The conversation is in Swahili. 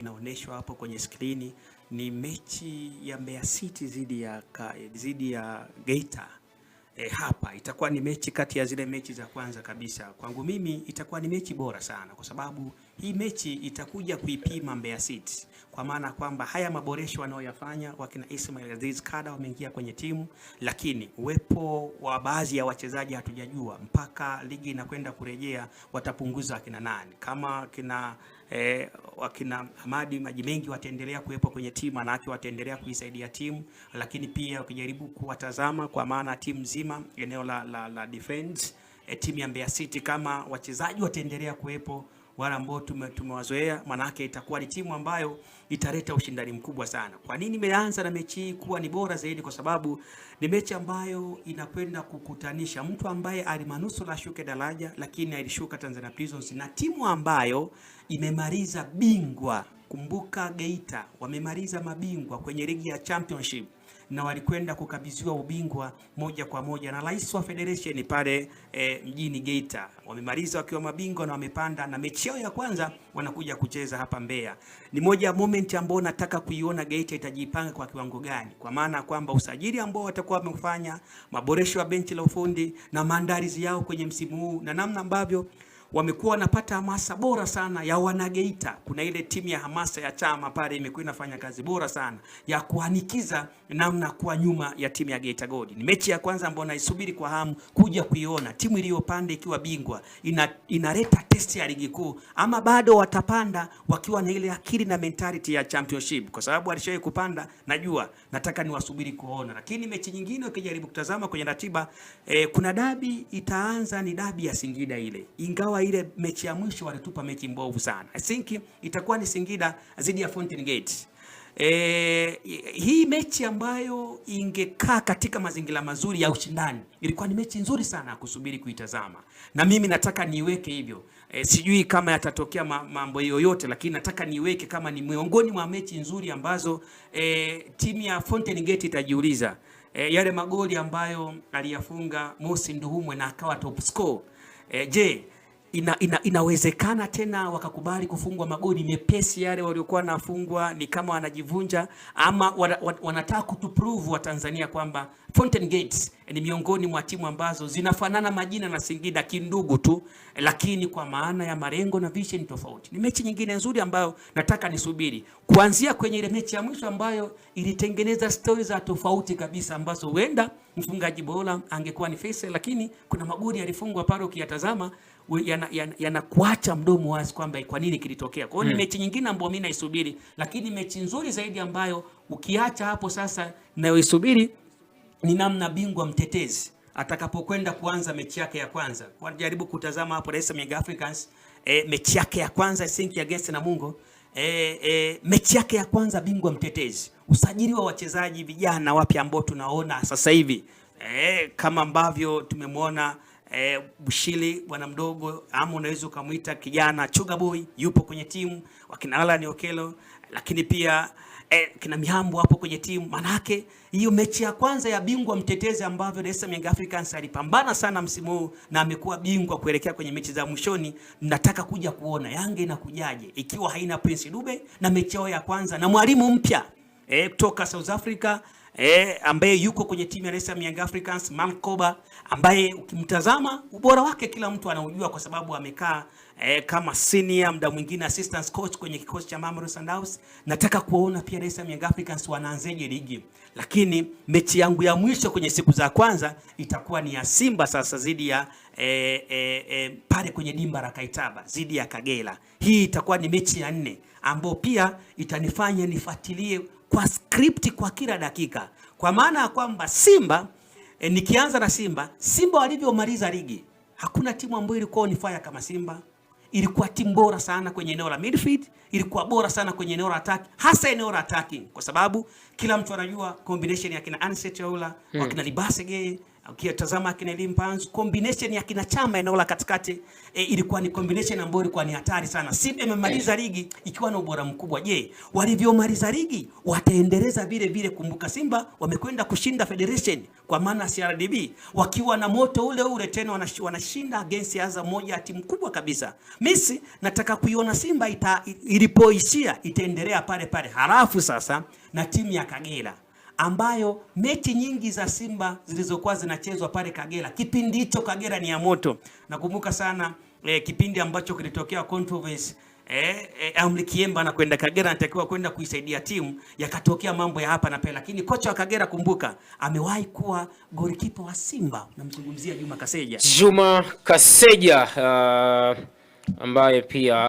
Inaonyeshwa hapo kwenye skrini ni mechi ya Mbeya City zidi ya Geita. Hapa itakuwa ni mechi kati ya zile mechi za kwanza kabisa. Kwangu mimi itakuwa ni mechi bora sana, kwa sababu hii mechi itakuja kuipima Mbeya City, kwa maana kwamba haya maboresho wanaoyafanya wakina Ismail Aziz Kada wameingia kwenye timu, lakini uwepo wa baadhi ya wachezaji hatujajua mpaka ligi inakwenda kurejea watapunguza wakina nani. Kama wakina Hamadi Maji Mengi wataendelea kuwepo kwenye timu, manake wataendelea kuisaidia timu, lakini pia ukijaribu kuwatazama kwa maana timu nzima eneo la defense, timu ya Mbeya City, kama wachezaji wataendelea kuwepo wala ambao tumewazoea, manake itakuwa ni timu ambayo italeta ushindani mkubwa sana. Kwa nini nimeanza na mechi hii kuwa ni bora zaidi? Kwa sababu ni mechi ambayo inakwenda kukutanisha mtu ambaye alimanusura shuke daraja, lakini alishuka Tanzania Prisons, na timu ambayo imemaliza bingwa. Kumbuka Geita wamemaliza mabingwa kwenye ligi ya championship na walikwenda kukabidhiwa ubingwa moja kwa moja na rais wa federation pale mjini Geita. Wamemaliza wakiwa mabingwa na wamepanda, na mechi yao ya kwanza wanakuja kucheza hapa Mbeya. Ni moja ya moment ambao nataka kuiona Geita itajipanga kwa kiwango gani, kwa maana kwamba usajili ambao watakuwa wamefanya, maboresho ya benchi la ufundi na maandalizi yao kwenye msimu huu, na namna ambavyo wamekuwa wanapata hamasa bora sana ya wanageita. Kuna ile timu ya hamasa ya chama pale imekuwa inafanya kazi bora sana ya kuanikiza namna kwa nyuma ya timu ya Geita Gold. Ni mechi ya kwanza ambayo naisubiri kwa hamu kuja kuiona timu iliyopanda ikiwa bingwa inaleta test ya ligi kuu, ama bado watapanda wakiwa na ile akili na mentality ya championship, kwa sababu alishawahi kupanda. Najua nataka niwasubiri kuona, lakini mechi nyingine ukijaribu kutazama kwenye ratiba kuna dabi itaanza, ni dabi ya Singida ile, ingawa ile mechi ya mwisho walitupa mechi mbovu sana. I think itakuwa ni Singida zidi ya Fountain Gate. Hii mechi ambayo ingekaa katika mazingira mazuri ya ushindani, ilikuwa ni mechi nzuri sana kusubiri kuitazama, na mimi nataka niweke hivyo. Sijui kama yatatokea mambo yoyote, lakini nataka niweke kama ni miongoni mwa mechi nzuri ambazo timu ya Fountain Gate itajiuliza yale magoli ambayo aliyafunga Mosi Nduhumwe na akawa top score. Je, inawezekana tena wakakubali kufungwa magoli mepesi yale waliokuwa nafungwa? Ni kama wanajivunja, ama wanataka kutuprove wa Tanzania kwamba Fountain Gates ni miongoni mwa timu ambazo zinafanana majina na Singida kindugu tu, lakini kwa maana ya malengo na vision tofauti. Ni mechi nyingine nzuri ambayo nataka nisubiri, kuanzia kwenye ile mechi ya mwisho ambayo ilitengeneza stories za tofauti kabisa, ambazo huenda mfungaji bora angekuwa ni Faisal, lakini kuna magoli yalifungwa pale ukiyatazama yanakuacha mdomo wazi kwamba kwa nini kilitokea. Kwa hiyo ni mechi nyingine ambayo mimi naisubiri, lakini mechi nzuri zaidi ambayo ukiacha hapo sasa nayoisubiri ni namna bingwa mtetezi atakapokwenda kuanza mechi yake ya kwanza. Kwa jaribu kutazama hapo Dar es Salaam Young Africans, mechi yake ya kwanza I think against Namungo, mechi yake ya kwanza bingwa mtetezi, usajili wa wachezaji vijana wapya ambao tunaona sasa hivi, kama ambavyo tumemwona Bushili bwana mdogo, ama unaweza kumuita kijana Chuga Boy, yupo kwenye timu, wakina Alan Okelo, lakini pia kina Mihambo hapo kwenye timu. Manake hiyo mechi ya kwanza ya bingwa mtetezi ambavyo Dar es Salaam Young Africans alipambana sana msimu huu na amekuwa bingwa kuelekea kwenye mechi za mwishoni. Nataka kuja kuona Yanga inakujaje ikiwa haina Prince Dube na mechi yao ya kwanza na mwalimu mpya kutoka South Africa ambaye yuko kwenye timu ya Dar es Salaam Young Africans, Mankoba, ambaye ukimtazama ubora wake kila mtu anaujua kwa sababu amekaa kama senior, muda mwingine assistant coach kwenye kikosi cha Mamelodi Sundowns. Nataka kuona pia Dar es Salaam Young Africans wanaanzaje ligi, lakini mechi yangu ya mwisho kwenye siku za kwanza itakuwa ni ya Simba sasa zidi ya pale kwenye dimba la Kaitaba zidi ya Kagera. Hii itakuwa ni mechi ya 4 ambayo pia itanifanya nifuatilie kwa script kwa kila dakika, kwa maana ya kwamba Simba nikianza na Simba walivyomaliza ligi, hakuna timu ambayo ilikuwa on fire kama Simba. Ilikuwa timu bora sana kwenye eneo la midfield, ilikuwa bora sana kwenye eneo la attack, hasa eneo la attacking, kwa sababu kila mtu anajua combination ya kina Anset Yaula, wakina Libasege, Ukitazama akina Limpanzu, combination ya kina Chama eneo la katikati ilikuwa ni combination ambayo ilikuwa ni hatari sana. Simba imemaliza ligi ikiwa na ubora mkubwa. Je, walivyomaliza ligi wataendeleza vile vile? Kumbuka Simba wamekwenda kushinda Federation kwa maana CRDB wakiwa na moto ule ule, tena wanashinda against Azam, moja ya timu kubwa kabisa. Mimi nataka kuiona Simba ilipoishia itaendelea pale pale. Halafu sasa na timu ya Kagera ambayo mechi nyingi za Simba zilizokuwa zinachezwa pale Kagera, kipindi hicho Kagera ni ya moto. Nakumbuka sana kipindi ambacho kilitokea controversy Amri Kiemba na kwenda Kagera, anatakiwa kwenda kuisaidia timu, yakatokea mambo ya hapa na pale, lakini kocha wa Kagera, kumbuka, amewahi kuwa goalkeeper wa Simba. Namzungumzia Juma Kaseja, ambaye pia